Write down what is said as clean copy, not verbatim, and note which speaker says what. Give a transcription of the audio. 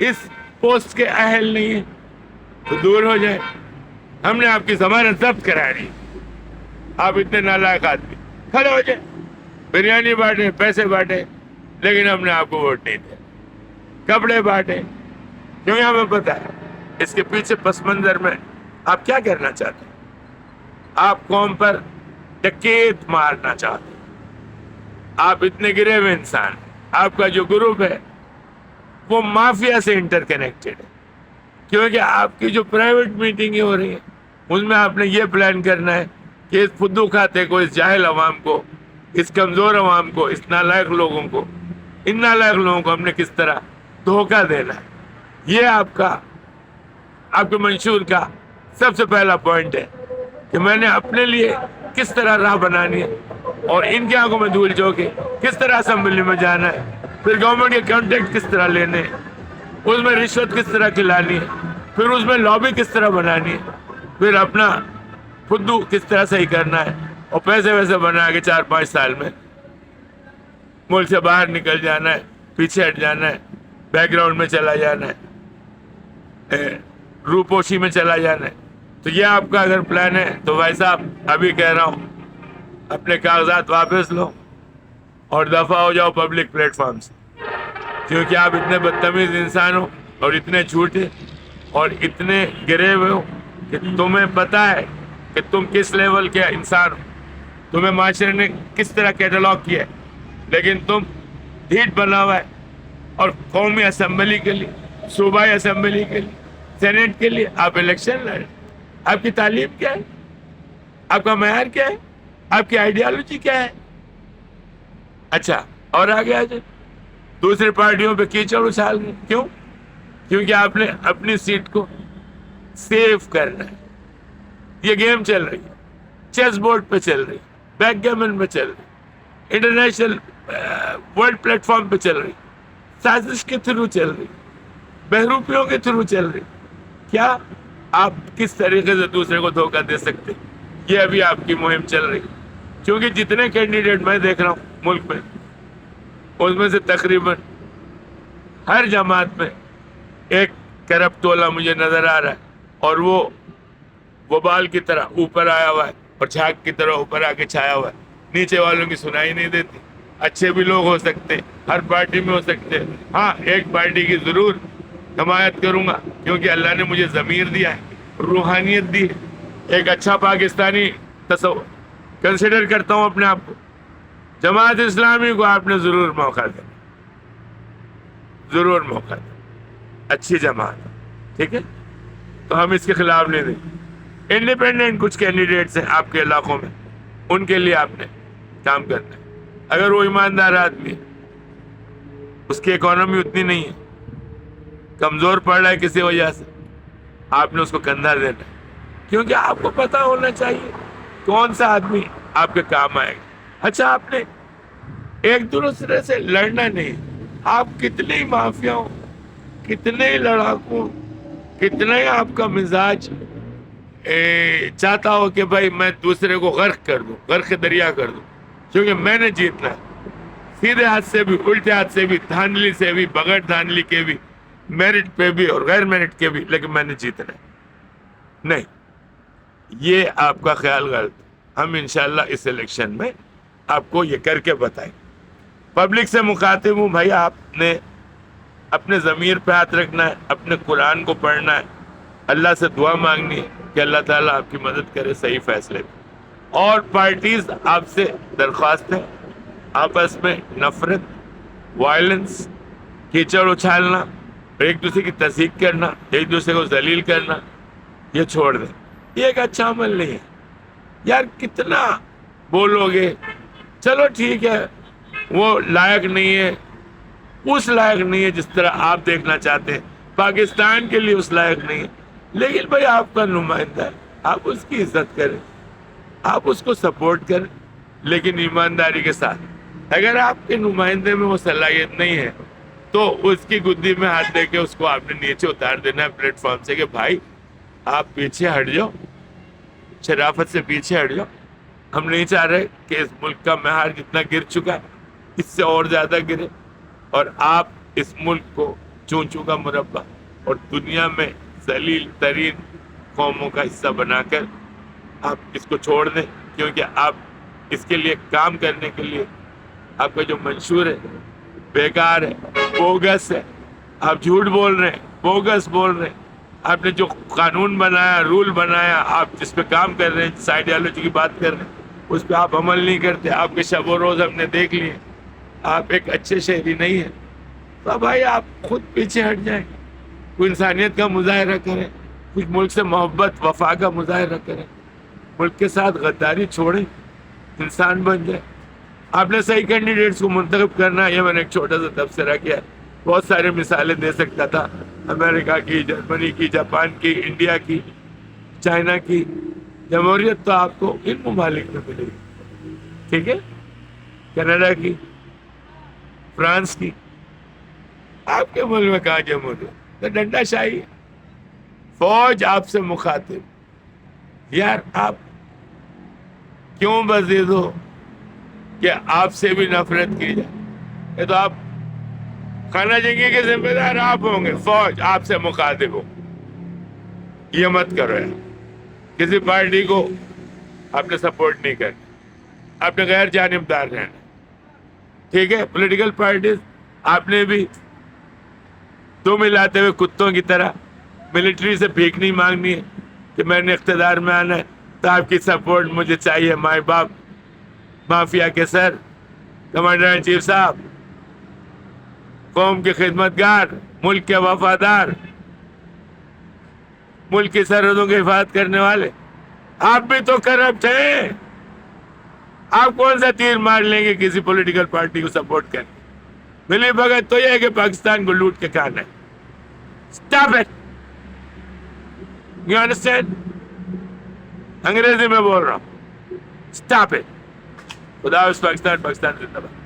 Speaker 1: اس post کے اہل نہیں ہیں تو دور ہو جائے. ہم نے آپ کی ضمانت ضبط کرا دی. آپ اتنے نالائق آدمی کھڑے ہو جائے, بریانی بانٹے, پیسے بانٹے, لیکن ہم نے آپ کو ووٹ نہیں دیا. کپڑے بانٹے, کیونکہ ہمیں پتا ہے اس کے پیچھے پس منظر میں آپ کیا کرنا چاہتے ہیں. آپ قوم پر ڈکیت مارنا چاہتے ہیں. آپ اتنے گرے ہوئے انسان, آپ کا جو گروپ ہے وہ مافیا سے انٹر کنیکٹڈ ہے, کیونکہ آپ کی جو پرائیویٹ میٹنگیں ہو رہی ہیں اس میں آپ نے یہ پلان کرنا ہے کہ اس فدو کھاتے کو, اس جاہل عوام کو, اس کمزور عوام کو, اس نالائق لوگوں کو, ان نالائق لوگوں کو ہم نے کس طرح دھوکہ دینا ہے. یہ آپ کے منشور کا سب سے پہلا پوائنٹ ہے کہ میں نے اپنے لیے کس طرح راہ بنانی ہے اور ان کی آنکھوں میں دھول جو کے کس طرح اسمبلی میں جانا ہے, پھر گورنمنٹ کے کانٹیکٹ کس طرح لینے ہیں, اس میں رشوت کس طرح کھلانی ہے, پھر اس میں لابی کس طرح بنانی ہے, پھر اپنا فدو کس طرح صحیح کرنا ہے, اور پیسے ویسے بنا کے 4-5 سال میں ملک سے باہر نکل جانا ہے, پیچھے ہٹ جانا ہے, بیک گراؤنڈ میں چلا جانا ہے, روپوشی میں چلا جانا ہے. تو یہ آپ کا اگر پلان ہے تو بھائی صاحب ابھی کہہ رہا ہوں اپنے کاغذات واپس لو اور دفع ہو جاؤ پبلک پلیٹ فارم سے, کیونکہ آپ اتنے بدتمیز انسان ہو اور اتنے جھوٹے اور اتنے گرے ہوئے ہو کہ تمہیں پتا ہے کہ تم کس لیول کے انسان ہو, تمہیں معاشرے نے کس طرح کیٹلاگ کیا ہے, لیکن تم ڈھیٹ بنا ہوا ہے اور قومی اسمبلی کے لیے, صوبائی اسمبلی کے لیے, سینیٹ کے لیے آپ الیکشن لڑ. آپ کی تعلیم کیا ہے, آپ کا معیار کیا ہے, آپ کی آئیڈیالوجی کیا ہے. اچھا اور آگے آ جائے دوسری پارٹیوں پہ کیچڑ اچھال گئے. کیوں؟ کیونکہ آپ نے اپنی سیٹ کو سیو کرنا ہے. یہ گیم چل رہی ہے, چیس بورڈ پہ چل رہی, بیک گیمن پہ چل رہی, انٹرنیشنل ورلڈ پلیٹ فارم پہ چل رہی, سازش کے تھرو چل رہی, بہروپیوں کے تھرو چل رہی. کیا آپ کس طریقے سے دوسرے کو دھوکہ دے سکتے؟ یہ ابھی آپ کی مہم چل رہی. کیونکہ جتنے کینڈیڈیٹ میں دیکھ رہا ہوں ملک میں, اس میں سے تقریباً ہر جماعت میں ایک کرپٹ ٹولہ مجھے نظر آ رہا ہے, اور وہ وبال کی طرح اوپر آیا ہوا ہے اور جھاگ کی طرح اوپر آ کے چھایا ہوا ہے. نیچے والوں کی سنائی نہیں دیتی. اچھے بھی لوگ ہو سکتے, ہر پارٹی میں ہو سکتے. ہاں ایک پارٹی کی ضرور حمایت کروں گا کیونکہ اللہ نے مجھے ضمیر دیا ہے, روحانیت دی ہے, ایک اچھا پاکستانی کنسیڈر کرتا ہوں اپنے آپ کو. جماعت اسلامی کو آپ نے ضرور موقع دیا, ضرور موقع دیا, اچھی جماعت, ٹھیک ہے, تو ہم اس کے خلاف نہیں دیں. انڈیپینڈنٹ کچھ کینڈیڈیٹس ہیں آپ کے علاقوں میں, ان کے لیے آپ نے کام کرنا ہے. اگر وہ ایماندار آدمی ہے, اس کی اکانومی اتنی نہیں ہے, کمزور پڑ رہا ہے کسی وجہ سے, آپ نے اس کو کندھا دینا ہے. کیونکہ آپ کو پتا ہونا چاہیے کون سا آدمی آپ کے کام آئے گا. اچھا آپ نے ایک دوسرے سے لڑنا نہیں, آپ کتنے ہی مافیا ہو, کتنے ہی لڑاکو, کتنا ہی آپ کا مزاج چاہتا ہو کہ بھائی میں دوسرے کو غرق کر دوں, غرق دریا کر دوں, کیونکہ میں نے جیتنا ہے. سیدھے ہاتھ سے بھی, الٹے ہاتھ سے بھی, دھاندلی سے بھی, بغیر دھاندلی کے بھی, میرٹ پہ بھی اور غیر میرٹ کے بھی, لیکن میں نے جیتنا ہے. نہیں, یہ آپ کا خیال غلط. ہم انشاءاللہ اس الیکشن میں آپ کو یہ کر کے بتائیں. پبلک سے مخاطب ہوں, بھائی آپ نے اپنے ضمیر پہ ہاتھ رکھنا ہے, اپنے قرآن کو پڑھنا ہے, اللہ سے دعا مانگنی ہے کہ اللہ تعالیٰ آپ کی مدد کرے صحیح فیصلے میں. اور پارٹیز آپ سے درخواست ہے, آپس میں نفرت, وائلنس, کیچڑ اچھالنا, ایک دوسرے کی تصدیق کرنا, ایک دوسرے کو ذلیل کرنا, یہ چھوڑ دیں. یہ ایک اچھا عمل نہیں ہے. یار کتنا بولو گے, چلو ٹھیک ہے وہ لائق نہیں ہے, اس لائق نہیں ہے جس طرح آپ دیکھنا چاہتے ہیں, پاکستان کے لیے اس لائق نہیں ہے, لیکن بھائی آپ کا نمائندہ ہے, آپ اس کی عزت کریں, آپ اس کو سپورٹ کریں, لیکن ایمانداری کے ساتھ. اگر آپ کے نمائندے میں وہ صلاحیت نہیں ہے تو اس کی گدی میں ہاتھ دے کے اس کو آپ نے نیچے اتار دینا ہے پلیٹ فارم سے کہ بھائی آپ پیچھے ہٹ جاؤ, شرافت سے پیچھے ہٹ جاؤ. ہم نہیں چاہ رہے کہ اس ملک کا معیار جتنا گر چکا ہے اس سے اور زیادہ گرے, اور آپ اس ملک کو چون چوں کا مربع اور دنیا میں ذلیل ترین قوموں کا حصہ بنا کر آپ اس کو چھوڑ دیں، کیونکہ آپ اس کے لیے کام کرنے کے لیے آپ کا جو منشور ہے بیکار ہے، بوگس ہے، آپ جھوٹ بول رہے ہیں، بوگس بول رہے ہیں. آپ نے جو قانون بنایا، رول بنایا، آپ جس پہ کام کر رہے ہیں، جس آئیڈیالوجی کی بات کر رہے ہیں، اس پہ آپ عمل نہیں کرتے. آپ کے شب و روز ہم نے دیکھ لیے، آپ ایک اچھے شہری نہیں ہیں. تو بھائی آپ خود پیچھے ہٹ جائیں، کوئی انسانیت کا مظاہرہ کریں، کچھ ملک سے محبت وفا کا مظاہرہ کریں، ملک کے ساتھ غداری چھوڑیں، انسان بن جائیں. آپ نے صحیح کینڈیڈیٹس کو منتخب کرنا. یہ میں نے ایک چھوٹا سا تبصرہ کیا. بہت سارے مثالیں دے سکتا تھا، امریکہ کی، جرمنی کی، جاپان کی، انڈیا کی، چائنا کی. جمہوریت تو آپ کو ان ممالک میں ملے گی، ٹھیک ہے، کینیڈا کی، فرانس کی. آپ کے ملک میں کہاں جمہوریت؟ تو ڈنڈا شاہی ہے. فوج آپ سے مخاطب. یار آپ کیوں بزید ہو کہ آپ سے بھی نفرت کی جائے؟ یہ تو آپ خانہ جنگی کے ذمہ دار آپ ہوں گے. فوج آپ سے مخاطب ہو، یہ مت کرو یار. کسی پارٹی کو آپ نے سپورٹ نہیں کرنا، آپ نے غیر جانبدار رہنا، ٹھیک ہے. پولیٹیکل پارٹیز آپ نے بھی دو ملاتے ہوئے کتوں کی طرح ملٹری سے بھیک نہیں مانگنی ہے کہ میں نے اقتدار میں آنا ہے تو آپ کی سپورٹ مجھے چاہیے. مائی باپ، مافیا کے سر، کمانڈر ان چیف صاحب، قوم کے خدمتگار، ملک کے وفادار، ملک کی سرحدوں کی حفاظت کرنے والے، آپ بھی تو کرپٹ ہیں. آپ کون سا تیر مار لیں گے کسی پولیٹیکل پارٹی کو سپورٹ کریں؟ ملی بھگت تو یہ ہے کہ پاکستان کو لوٹ کے کھانا ہے. Stop it! You understand? انگریزی میں بول رہا ہوں. Stop it! خدا حافظ. پاکستان زندہ باد.